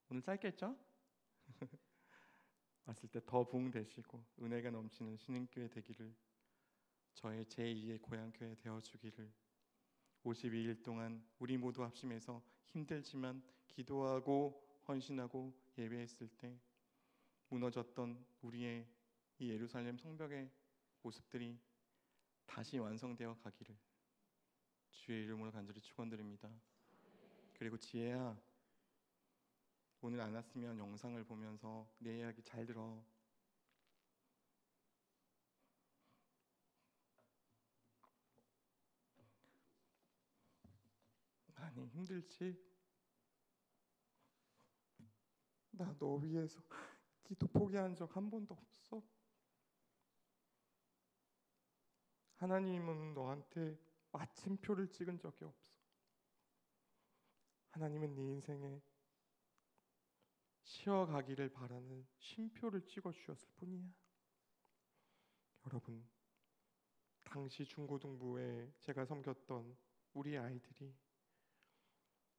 오늘 짧게 했죠? 왔을 때 더 부흥되시고 은혜가 넘치는 신흥교회 되기를 저의 제2의 고향교회 되어주기를 52일 동안 우리 모두 합심해서 힘들지만 기도하고 헌신하고 예배했을 때 무너졌던 우리의 이 예루살렘 성벽의 모습들이 다시 완성되어 가기를 주의 이름으로 간절히 축원드립니다. 그리고 지혜야 오늘 안 왔으면 영상을 보면서 내 이야기 잘 들어. 많이 힘들지? 나 너 위해서 기도 포기한 적 한 번도 없어. 하나님은 너한테 마침표를 찍은 적이 없어. 하나님은 네 인생에 쉬어가기를 바라는 쉼표를 찍어주셨을 뿐이야. 여러분, 당시 중고등부에 제가 섬겼던 우리 아이들이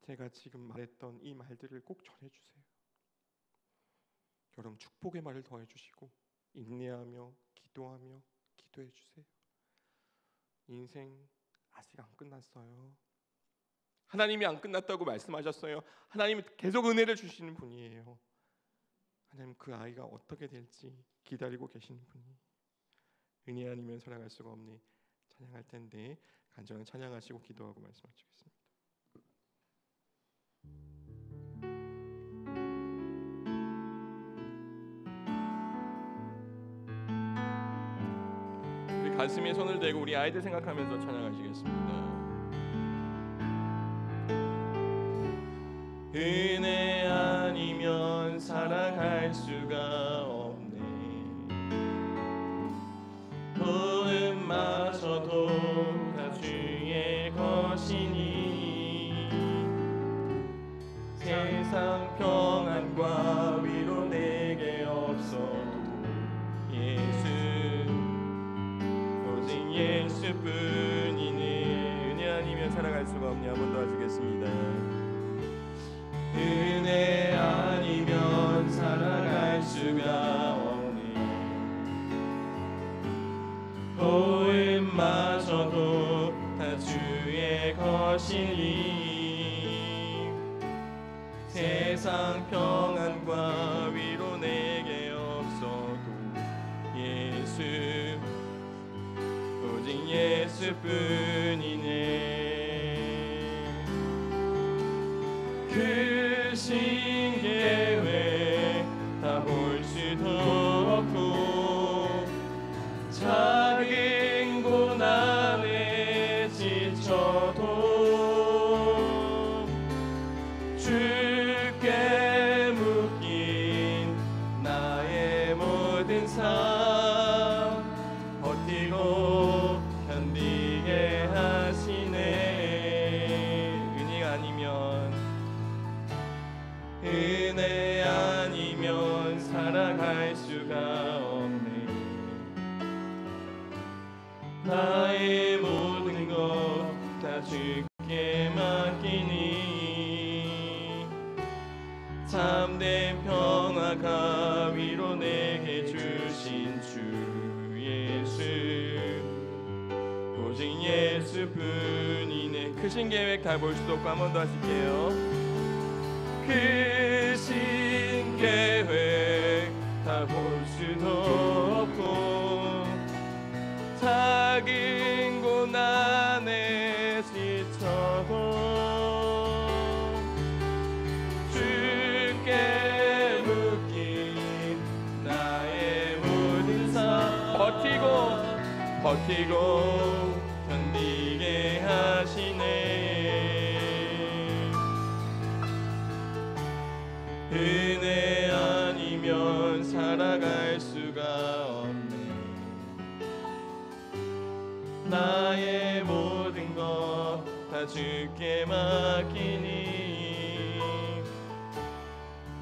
제가 지금 말했던 이 말들을 꼭 전해주세요. 여러분 축복의 말을 더해주시고 인내하며 기도하며 기도해주세요. 인생 아직 안 끝났어요. 하나님이 안 끝났다고 말씀하셨어요. 하나님은 계속 은혜를 주시는 분이에요. 하나님 그 아이가 어떻게 될지 기다리고 계시는 분이 은혜 아니면 살아갈 수가 없니 찬양할 텐데 간절한 찬양하시고 기도하고 말씀하시겠습니다. 우리 가슴에 손을 대고 우리 아이들 생각하면서 찬양하시겠습니다. 은혜 아니면 살아갈 수가 없네. 도움마저도 다 주의 것이니 세상 평안과 위로 내게 없어도 예수 오직 예수뿐이니 은혜 아니면 살아갈 수가 없니. 한 번 더 하시겠습니다. 은혜 아니면 살아갈 수가 세상 평안과 위로 내게 없어도 예수 오직 예수뿐이네. 그 신계획 다 볼 수도 없고 작은 고난에 지쳐도 주께 묶인 나의 모든 삶 버티고 견디게 하시네. 은혜 아니면 살아갈 수가 없네. 나의 모든 것 다 주께 맡기니 참된 평화가 위로 내게 주신 주 예수 오직 예수뿐이네. 크신 계획 다 볼 수도 없고 한 번 더 하실게요. 크신 계획 다 볼 수도 없고 작은 고난에 지쳐도 주께 묶인 나의 모든 삶 버티고 견디게 하시네. 은혜 아니면 살아갈 수가 없네. 나의 모든 것 다 주께 맡기니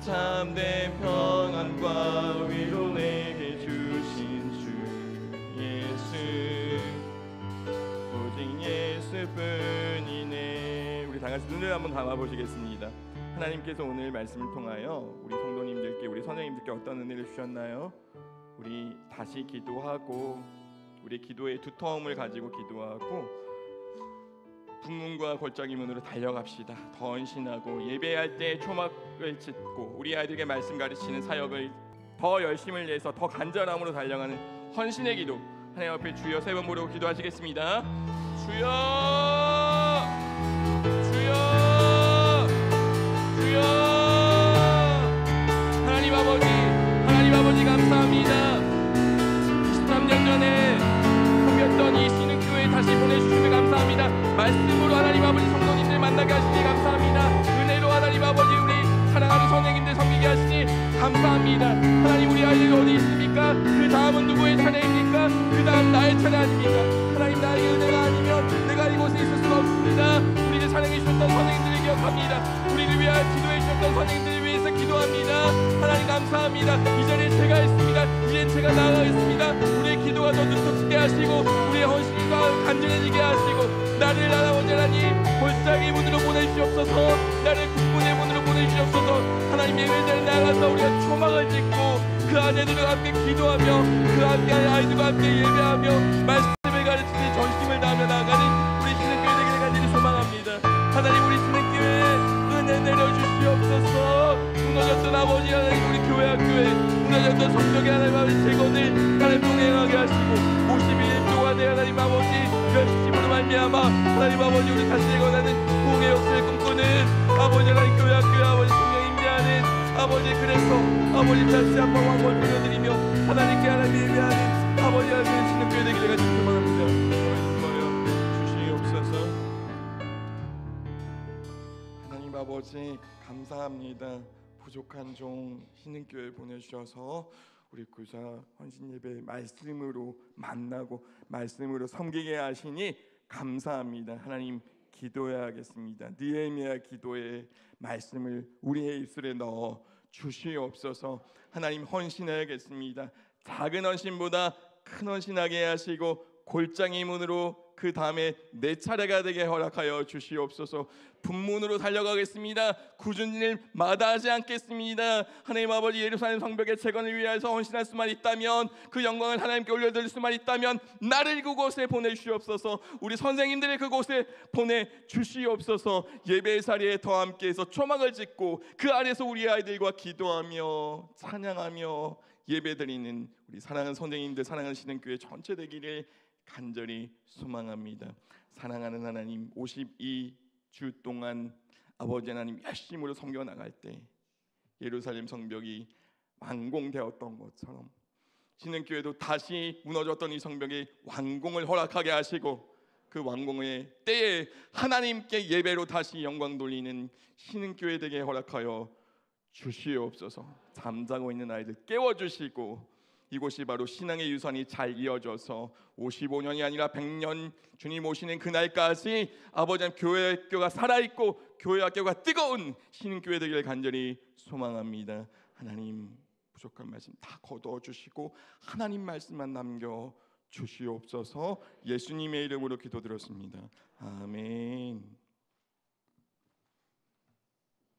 참된 평안과 위로 내게 주신 주 예수 오직 예수뿐이네. 우리 다 같이 눈을 한번 감아 보시겠습니다. 하나님께서 오늘 말씀을 통하여 우리 성도님들께 우리 선생님들께 어떤 은혜를 주셨나요? 우리 다시 기도하고 우리 기도의 두터움을 가지고 기도하고 북문과 골짜기 문으로 달려갑시다. 더 헌신하고 예배할 때 초막을 짓고 우리 아이들에게 말씀 가르치는 사역을 더 열심을 내서 더 간절함으로 달려가는 헌신의 기도 하나님 앞에 주여 세 번 부르고 기도하시겠습니다. 주여 주여 주여. 하나님 아버지 감사합니다. 23년 전에 섬겼던 이 신흥교회 다시 보내주시면 감사합니다. 말씀으로 하나님 아버지 성도님들 만나게 하시니 감사합니다. 은혜로 하나님 아버지 우리 사랑하는 선생님들 섬기게 하시니 감사합니다. 하나님 우리 아이들이 어디 있습니까? 그 다음은 누구의 차례입니까? 그 다음 나의 차례 아닙니까? 하나님 나에게 은혜가 아니면 내가 이곳에 있을 수가 없습니다. 우리를 사랑해 주셨던 선생님들을 기억합니다. 우리를 위하여 기도해 주셨던 선생님들을 위해서 기도합니다. 하나님 감사합니다. 이전에 제가 있습니다. 이젠 제가 나아가겠습니다. 우리의 기도가 더 눈독지게 하시고 우리의 헌신과 간절해지게 하시고 나를 아버지 하나님 골짜기 문으로 보내주시옵소서. 나를 국문의 문으로 보내주시옵소서. 하나님 예배자리에 나가서 우리가 초막을 짓고 그 아내들과 함께 기도하며 그 함께 아이들과 함께 예배하며 말씀을 가르치는 전심을 다하며 나아가는 우리 신흥교회 되기를 간절히 소망합니다. 하나님 우리 신흥교회에 은혜 내려주시옵소서. 무너졌던 아버지 하나님 우리 교회 학교에 무너졌던 성적의 하나님 아버지 재건을 하나님 동행하게 하시고 51일 동안에 하나님 아버지 열심으로 말미암아 하나님 아버지 우리 다시 재건하는 부흥의 역사를 꿈꾸는 아버지 하나님 교회 학교에 아버지 성령 임재하는 아버지 그래서 아버지 다시 한번 왕권 드려드리며 하나님께 하나님 예배하는 아버지 하나님 신흥교회 되기를 간절히 소망합니다. 주시옵소서. 하나님 아버지 감사합니다. 부족한 종 신흥교회 보내주셔서 우리 구사 헌신 예배 말씀으로 만나고 말씀으로 섬기게 하시니 감사합니다. 하나님 기도해야겠습니다. 느헤미야 기도의 말씀을 우리의 입술에 넣어 주시옵소서. 하나님 헌신해야겠습니다. 작은 헌신보다 큰 헌신하게 하시고 골짜기 문으로 그 다음에 내 차례가 되게 허락하여 주시옵소서. 분문으로 달려가겠습니다. 굳은 일 마다하지 않겠습니다. 하나님 아버지, 예루살렘 성벽의 재건을 위하여서 헌신할 수만 있다면, 그 영광을 하나님께 올려드릴 수만 있다면 나를 그곳에 보내주시옵소서. 우리 선생님들을 그곳에 보내주시옵소서. 예배의 자리에 더 함께해서 초막을 짓고 그 안에서 우리 아이들과 기도하며 찬양하며 예배드리는 우리 사랑하는 선생님들, 사랑하는 신흥교회 전체 되기를 간절히 소망합니다. 사랑하는 하나님, 52주 동안 아버지 하나님 열심으로 섬겨 나갈 때 예루살렘 성벽이 완공되었던 것처럼 신흥교회도 다시 무너졌던 이 성벽의 완공을 허락하게 하시고, 그 완공의 때에 하나님께 예배로 다시 영광 돌리는 신흥교회 되게 허락하여 주시옵소서. 잠자고 있는 아이들 깨워주시고, 이곳이 바로 신앙의 유산이 잘 이어져서 55년이 아니라 100년 주님 오시는 그날까지 아버지 하나님 교회 학교가 살아있고 교회 학교가 뜨거운 신흥교회 되기를 간절히 소망합니다. 하나님, 부족한 말씀 다 거두어주시고 하나님 말씀만 남겨주시옵소서. 예수님의 이름으로 기도드렸습니다. 아멘.